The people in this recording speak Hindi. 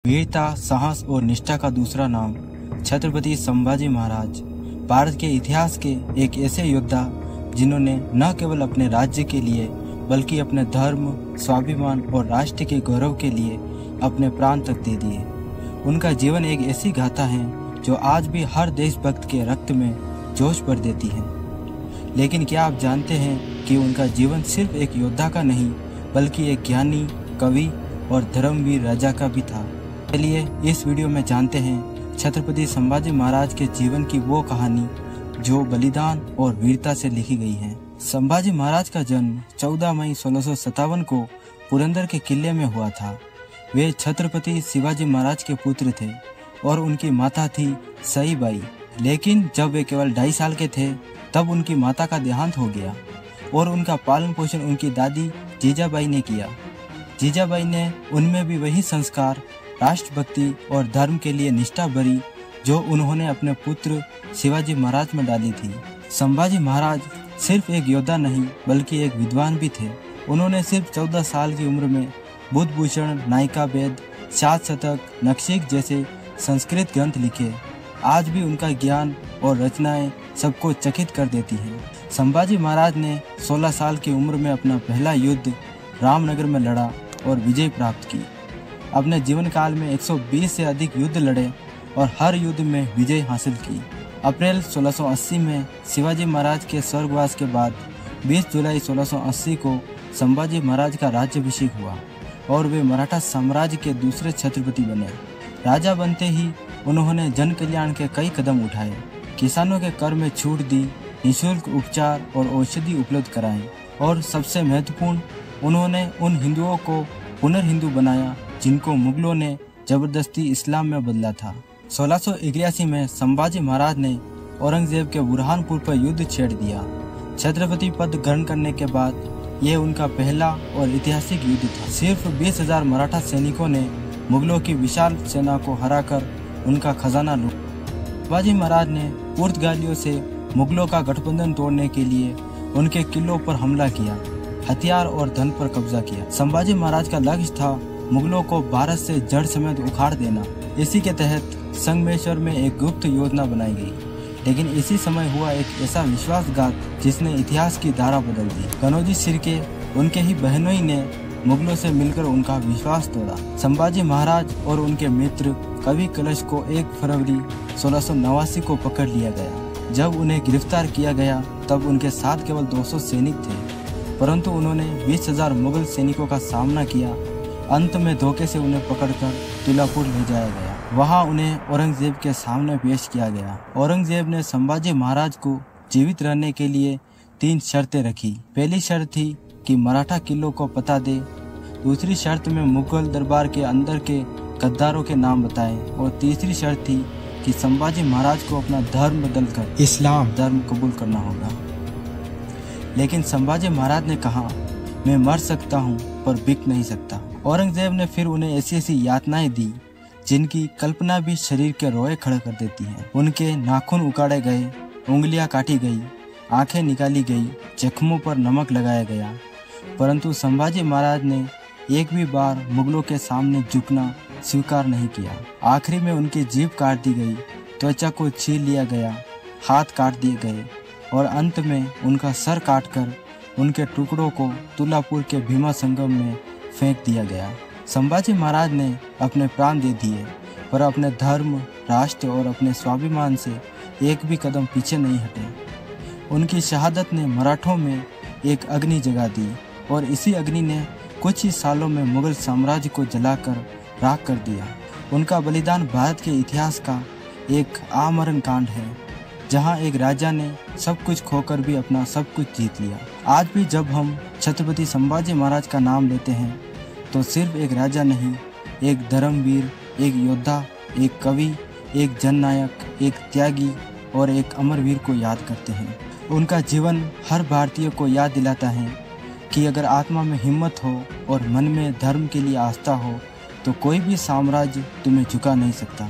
वीरता, साहस और निष्ठा का दूसरा नाम छत्रपति संभाजी महाराज भारत के इतिहास के एक ऐसे योद्धा जिन्होंने न केवल अपने राज्य के लिए बल्कि अपने धर्म, स्वाभिमान और राष्ट्र के गौरव के लिए अपने प्राण तक दे दिए। उनका जीवन एक ऐसी गाथा है जो आज भी हर देशभक्त के रक्त में जोश भर देती है। लेकिन क्या आप जानते हैं कि उनका जीवन सिर्फ एक योद्धा का नहीं बल्कि एक ज्ञानी, कवि और धर्मवीर राजा का भी था। चलिए इस वीडियो में जानते हैं छत्रपति संभाजी महाराज के जीवन की वो कहानी जो बलिदान और वीरता से लिखी गई है। संभाजी महाराज का जन्म 14 मई 1657 को पुरंदर के किले में हुआ था। वे छत्रपति शिवाजी महाराज के पुत्र थे और उनकी माता थी सईबाई। लेकिन जब वे केवल 2.5 साल के थे तब उनकी माता का देहांत हो गया और उनका पालन पोषण उनकी दादी जीजाबाई ने किया। जीजाबाई ने उनमें भी वही संस्कार, राष्ट्रभक्ति और धर्म के लिए निष्ठा भरी जो उन्होंने अपने पुत्र शिवाजी महाराज में डाली थी। संभाजी महाराज सिर्फ एक योद्धा नहीं बल्कि एक विद्वान भी थे। उन्होंने सिर्फ 14 साल की उम्र में बुद्धभूषण, नायिका वेद, सात शतक, नक्शिक जैसे संस्कृत ग्रंथ लिखे। आज भी उनका ज्ञान और रचनाएं सबको चकित कर देती हैं। संभाजी महाराज ने 16 साल की उम्र में अपना पहला युद्ध रामनगर में लड़ा और विजय प्राप्त की। अपने जीवन काल में 120 से अधिक युद्ध लड़े और हर युद्ध में विजय हासिल की। अप्रैल 1680 में शिवाजी महाराज के स्वर्गवास के बाद 20 जुलाई 1680 को संभाजी महाराज का राज्याभिषेक हुआ और वे मराठा साम्राज्य के दूसरे छत्रपति बने। राजा बनते ही उन्होंने जन कल्याण के कई कदम उठाए। किसानों के कर में छूट दी, निःशुल्क उपचार और औषधि उपलब्ध कराई और सबसे महत्वपूर्ण, उन्होंने उन हिंदुओं को पुनर्हिंदू बनाया जिनको मुगलों ने जबरदस्ती इस्लाम में बदला था। 1681 में संभाजी महाराज ने औरंगजेब के बुरहानपुर पर युद्ध छेड़ दिया। छत्रपति पद ग्रहण करने के बाद यह उनका पहला और ऐतिहासिक युद्ध था। सिर्फ 20,000 मराठा सैनिकों ने मुगलों की विशाल सेना को हराकर उनका खजाना लूटा। संभाजी महाराज ने पुर्तगालियों से मुगलों का गठबंधन तोड़ने के लिए उनके किलों पर हमला किया, हथियार और धन पर कब्जा किया। संभाजी महाराज का लक्ष्य था मुगलों को भारत से जड़ समेत उखाड़ देना। इसी के तहत संगमेश्वर में एक गुप्त योजना बनाई गई। लेकिन इसी समय हुआ एक ऐसा विश्वासघात जिसने इतिहास की धारा बदल दी। कनौजी शिर्के, उनके ही बहनोई ने मुगलों से मिलकर उनका विश्वास तोड़ा। संभाजी महाराज और उनके मित्र कवि कलश को 1 फरवरी 1689 को पकड़ लिया गया। जब उन्हें गिरफ्तार किया गया तब उनके साथ केवल 200 सैनिक थे, परंतु उन्होंने 20,000 मुगल सैनिकों का सामना किया। अंत में धोखे से उन्हें पकड़कर तुलापुर ले जाया गया। वहां उन्हें औरंगजेब के सामने पेश किया गया। औरंगजेब ने संभाजी महाराज को जीवित रहने के लिए 3 शर्तें रखी। पहली शर्त थी कि मराठा किलों को पता दे। दूसरी शर्त में मुगल दरबार के अंदर के गद्दारों के नाम बताए और तीसरी शर्त थी कि संभाजी महाराज को अपना धर्म बदलकर इस्लाम धर्म कबूल करना होगा। लेकिन संभाजी महाराज ने कहा, मैं मर सकता हूँ पर बिक नहीं सकता। औरंगजेब ने फिर उन्हें ऐसी ऐसी यातनाएं दी जिनकी कल्पना भी शरीर के रोए खड़े कर देती है। उनके नाखून उकाड़े गए, उंगलियां काटी गई, आंखें निकाली गई, जख्मों पर नमक लगाया गया, परंतु संभाजी महाराज ने एक भी बार मुगलों के सामने झुकना स्वीकार नहीं किया। आखिरी में उनकी जीभ काट दी गई, त्वचा को छील लिया गया, हाथ काट दिए गए और अंत में उनका सर काटकर उनके टुकड़ों को तुलापुर के भीमा संगम में फेंक दिया गया। संभाजी महाराज ने अपने प्राण दे दिए पर अपने धर्म, राष्ट्र और अपने स्वाभिमान से एक भी कदम पीछे नहीं हटे। उनकी शहादत ने मराठों में एक अग्नि जगा दी और इसी अग्नि ने कुछ ही सालों में मुगल साम्राज्य को जलाकर राख कर दिया। उनका बलिदान भारत के इतिहास का एक आमरण कांड है, जहां एक राजा ने सब कुछ खोकर भी अपना सब कुछ जीत लिया। आज भी जब हम छत्रपति संभाजी महाराज का नाम लेते हैं तो सिर्फ एक राजा नहीं, एक धर्मवीर, एक योद्धा, एक कवि, एक जननायक, एक त्यागी और एक अमरवीर को याद करते हैं। उनका जीवन हर भारतीय को याद दिलाता है कि अगर आत्मा में हिम्मत हो और मन में धर्म के लिए आस्था हो तो कोई भी साम्राज्य तुम्हें झुका नहीं सकता।